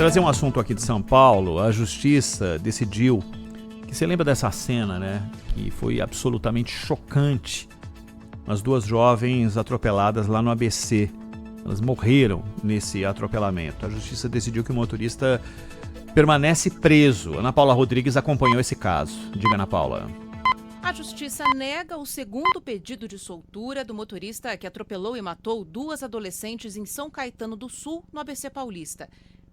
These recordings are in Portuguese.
Trazer um assunto aqui de São Paulo. A justiça decidiu que você lembra dessa cena, né? Que foi absolutamente chocante. As duas jovens atropeladas lá no ABC. Elas morreram nesse atropelamento. A justiça decidiu que o motorista permanece preso. Ana Paula Rodrigues acompanhou esse caso. Diga, Ana Paula. A justiça nega o segundo pedido de soltura do motorista que atropelou e matou duas adolescentes em São Caetano do Sul, no ABC Paulista.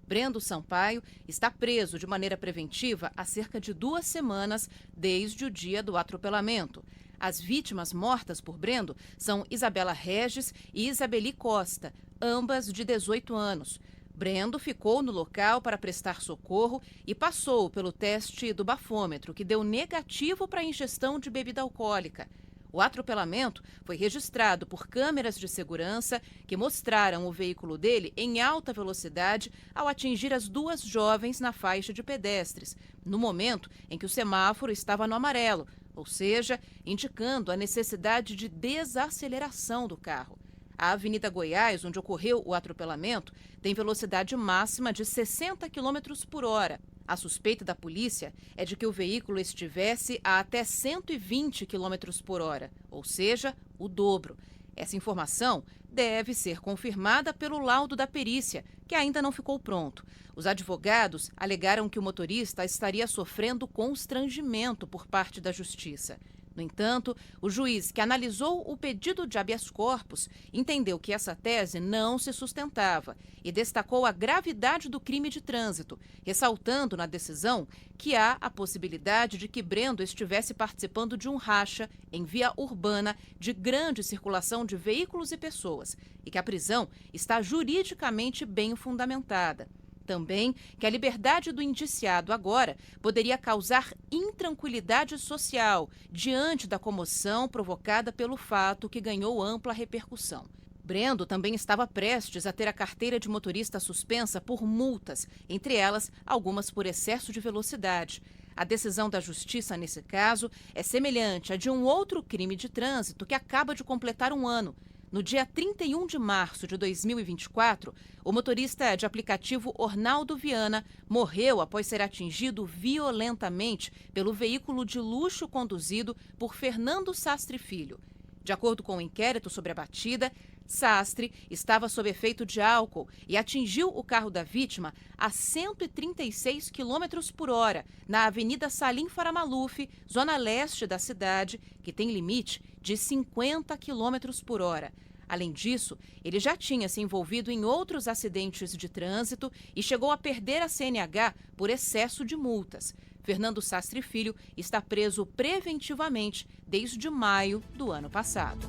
Brendo Sampaio está preso de maneira preventiva há cerca de 2 semanas, desde o dia do atropelamento. As vítimas mortas por Brendo são Isabela Regis e Isabeli Costa, ambas de 18 anos. Brendo ficou no local para prestar socorro e passou pelo teste do bafômetro, que deu negativo para a ingestão de bebida alcoólica. O atropelamento foi registrado por câmeras de segurança que mostraram o veículo dele em alta velocidade ao atingir as duas jovens na faixa de pedestres, no momento em que o semáforo estava no amarelo, ou seja, indicando a necessidade de desaceleração do carro. A Avenida Goiás, onde ocorreu o atropelamento, tem velocidade máxima de 60 km por hora. A suspeita da polícia é de que o veículo estivesse a até 120 km por hora, ou seja, o dobro. Essa informação deve ser confirmada pelo laudo da perícia, que ainda não ficou pronto. Os advogados alegaram que o motorista estaria sofrendo constrangimento por parte da justiça. No entanto, o juiz que analisou o pedido de habeas corpus entendeu que essa tese não se sustentava e destacou a gravidade do crime de trânsito, ressaltando na decisão que há a possibilidade de que Brendo estivesse participando de um racha em via urbana de grande circulação de veículos e pessoas e que a prisão está juridicamente bem fundamentada. Também que a liberdade do indiciado agora poderia causar intranquilidade social diante da comoção provocada pelo fato que ganhou ampla repercussão. Brendo também estava prestes a ter a carteira de motorista suspensa por multas, entre elas algumas por excesso de velocidade. A decisão da justiça nesse caso é semelhante à de um outro crime de trânsito que acaba de completar 1 ano. No dia 31 de março de 2024, o motorista de aplicativo Ornaldo Viana morreu após ser atingido violentamente pelo veículo de luxo conduzido por Fernando Sastre Filho. De acordo com o inquérito sobre a batida, Sastre estava sob efeito de álcool e atingiu o carro da vítima a 136 km por hora na Avenida Salim Faramaluf, zona leste da cidade, que tem limite de 50 km por hora. Além disso, ele já tinha se envolvido em outros acidentes de trânsito e chegou a perder a CNH por excesso de multas. Fernando Sastre Filho está preso preventivamente desde maio do ano passado.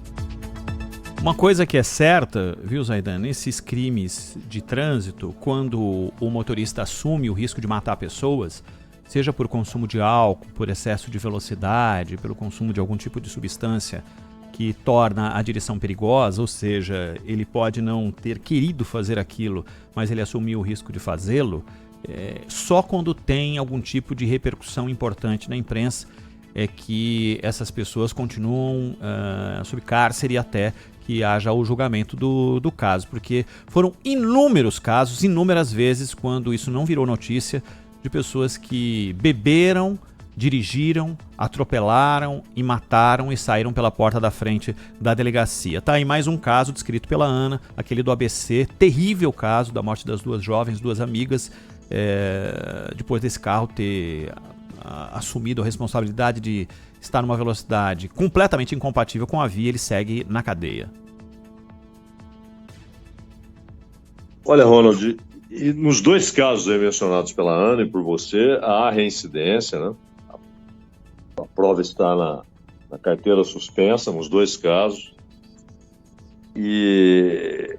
Uma coisa que é certa, viu, Zaidan, nesses crimes de trânsito, quando o motorista assume o risco de matar pessoas, seja por consumo de álcool, por excesso de velocidade, pelo consumo de algum tipo de substância que torna a direção perigosa, ou seja, ele pode não ter querido fazer aquilo, mas ele assumiu o risco de fazê-lo, só quando tem algum tipo de repercussão importante na imprensa é que essas pessoas continuam sob cárcere até que haja o julgamento do caso, porque foram inúmeros casos, inúmeras vezes, quando isso não virou notícia, de pessoas que beberam, dirigiram, atropelaram e mataram e saíram pela porta da frente da delegacia. Tá aí mais um caso descrito pela Ana, aquele do ABC, terrível caso da morte das duas jovens, duas amigas, depois desse carro ter assumido a responsabilidade de estar numa velocidade completamente incompatível com a via, ele segue na cadeia. Olha, Ronald, e nos dois casos aí mencionados pela Ana e por você, há reincidência, né? A prova está na carteira suspensa, nos dois casos. E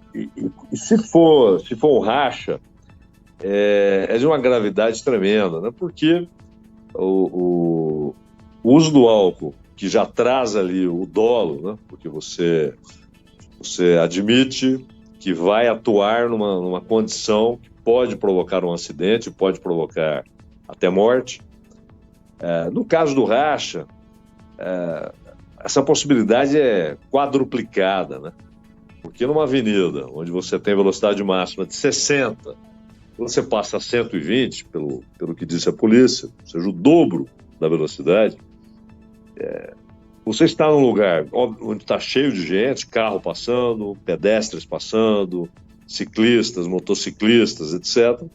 se for um racha, é de uma gravidade tremenda, né? Porque o uso do álcool, que já traz ali o dolo, né? Porque você admite que vai atuar numa condição que pode provocar um acidente, pode provocar até morte. No caso do racha, essa possibilidade é quadruplicada, né? Porque numa avenida onde você tem velocidade máxima de 60 Quando você passa a 120, pelo que disse a polícia, ou seja, o dobro da velocidade, você está num lugar onde está cheio de gente, carro passando, pedestres passando, ciclistas, motociclistas, etc.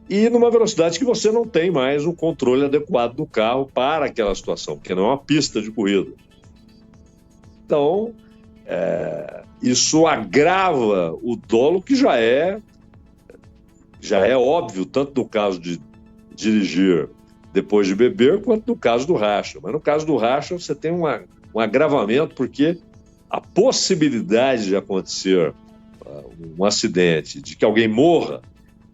E numa velocidade que você não tem mais o controle adequado do carro para aquela situação, porque não é uma pista de corrida. Então, isso agrava o dolo que já é óbvio, tanto no caso de dirigir depois de beber, quanto no caso do racha. Mas no caso do racha, você tem um agravamento, porque a possibilidade de acontecer um acidente, de que alguém morra,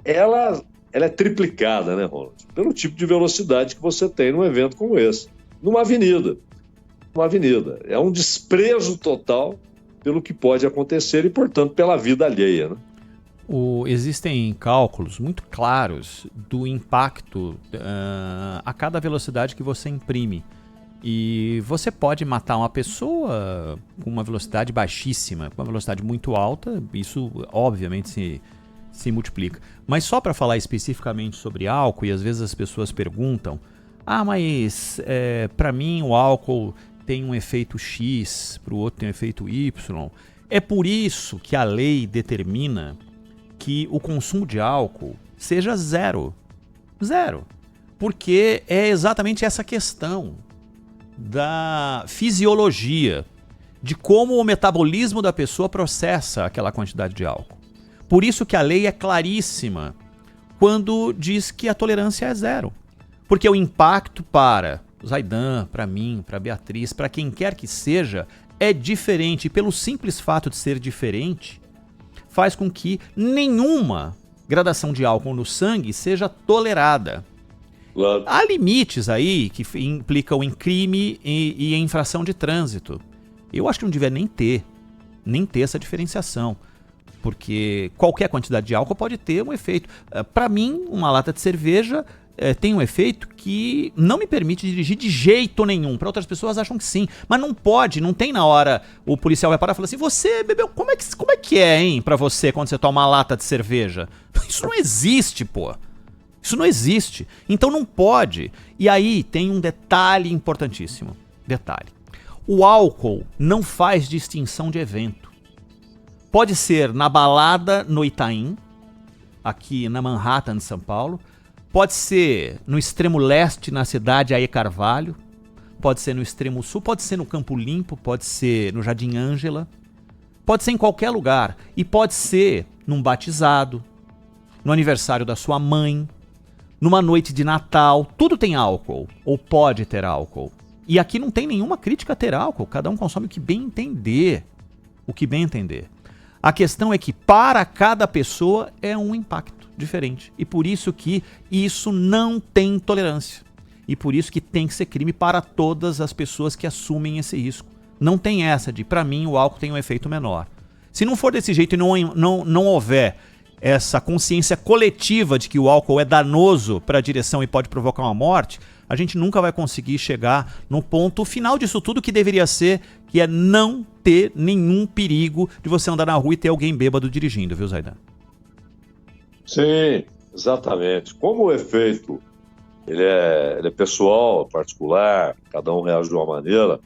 ela é triplicada, né, Ronald? Pelo tipo de velocidade que você tem num evento como esse. Numa avenida. É um desprezo total pelo que pode acontecer e, portanto, pela vida alheia, né? Existem cálculos muito claros do impacto a cada velocidade que você imprime. E você pode matar uma pessoa com uma velocidade baixíssima, com uma velocidade muito alta, isso obviamente se multiplica. Mas só para falar especificamente sobre álcool, e às vezes as pessoas perguntam, mas para mim o álcool tem um efeito X, para o outro tem um efeito Y. É por isso que a lei determina que o consumo de álcool seja zero. Zero. Porque é exatamente essa questão da fisiologia, de como o metabolismo da pessoa processa aquela quantidade de álcool. Por isso que a lei é claríssima quando diz que a tolerância é zero. Porque o impacto para Zaidan, para mim, para Beatriz, para quem quer que seja, é diferente. E pelo simples fato de ser diferente, faz com que nenhuma gradação de álcool no sangue seja tolerada. Claro. Há limites aí que implicam em crime e em infração de trânsito. Eu acho que não devia nem ter essa diferenciação. Porque qualquer quantidade de álcool pode ter um efeito. Para mim, uma lata de cerveja tem um efeito que não me permite dirigir de jeito nenhum. Para outras pessoas acham que sim. Mas não pode, não tem na hora o policial vai parar e falar assim, você bebeu, como é que é, hein, para você quando você toma uma lata de cerveja? Isso não existe, pô. Isso não existe. Então não pode. E aí tem um detalhe importantíssimo. Detalhe. O álcool não faz distinção de evento. Pode ser na balada no Itaim, aqui na Manhattan de São Paulo. Pode ser no extremo leste, na cidade Aê Carvalho. Pode ser no extremo sul. Pode ser no Campo Limpo. Pode ser no Jardim Ângela. Pode ser em qualquer lugar. E pode ser num batizado, no aniversário da sua mãe, numa noite de Natal. Tudo tem álcool. Ou pode ter álcool. E aqui não tem nenhuma crítica a ter álcool. Cada um consome o que bem entender. O que bem entender. A questão é que para cada pessoa é um impacto diferente. E por isso que isso não tem tolerância. E por isso que tem que ser crime para todas as pessoas que assumem esse risco. Não tem essa de, para mim, o álcool tem um efeito menor. Se não for desse jeito e não houver essa consciência coletiva de que o álcool é danoso para a direção e pode provocar uma morte, a gente nunca vai conseguir chegar no ponto final disso tudo, que deveria ser, que é não ter nenhum perigo de você andar na rua e ter alguém bêbado dirigindo, viu, Zaidan? Sim, exatamente. Como o efeito ele é pessoal, particular, cada um reage de uma maneira,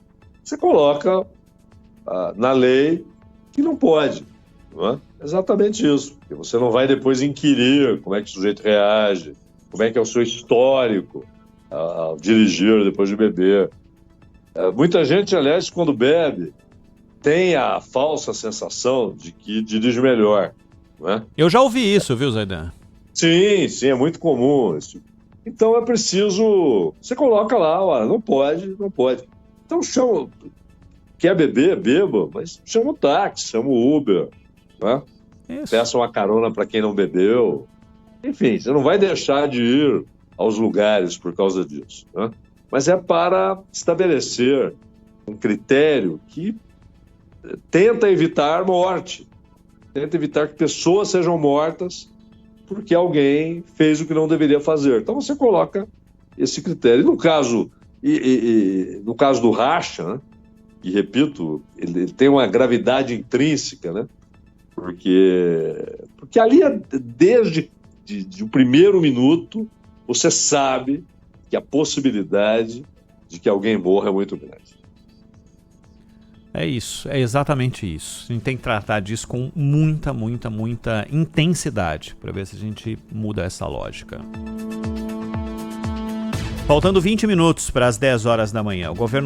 você coloca na lei que não pode, não é? Exatamente isso. Porque você não vai depois inquirir como é que o sujeito reage, como é que é o seu histórico ao dirigir depois de beber. Muita gente, aliás, quando bebe, tem a falsa sensação de que dirige melhor, não é? Eu já ouvi isso, viu, Zaidan? Sim, é muito comum. Então é preciso... Você coloca lá, ó, não pode. Então chama... Quer beber, beba, mas chama o táxi, chama o Uber, né? Peça uma carona para quem não bebeu. Enfim, você não vai deixar de ir aos lugares por causa disso, né? Mas é para estabelecer um critério que tenta evitar morte, tenta evitar que pessoas sejam mortas porque alguém fez o que não deveria fazer. Então você coloca esse critério. No caso do racha, né? E repito, ele tem uma gravidade intrínseca, né? Porque ali, desde um primeiro minuto, você sabe que a possibilidade de que alguém morra é muito grande. É isso, é exatamente isso. A gente tem que tratar disso com muita intensidade para ver se a gente muda essa lógica. Faltando 20 minutos para as 10 horas da manhã, o governo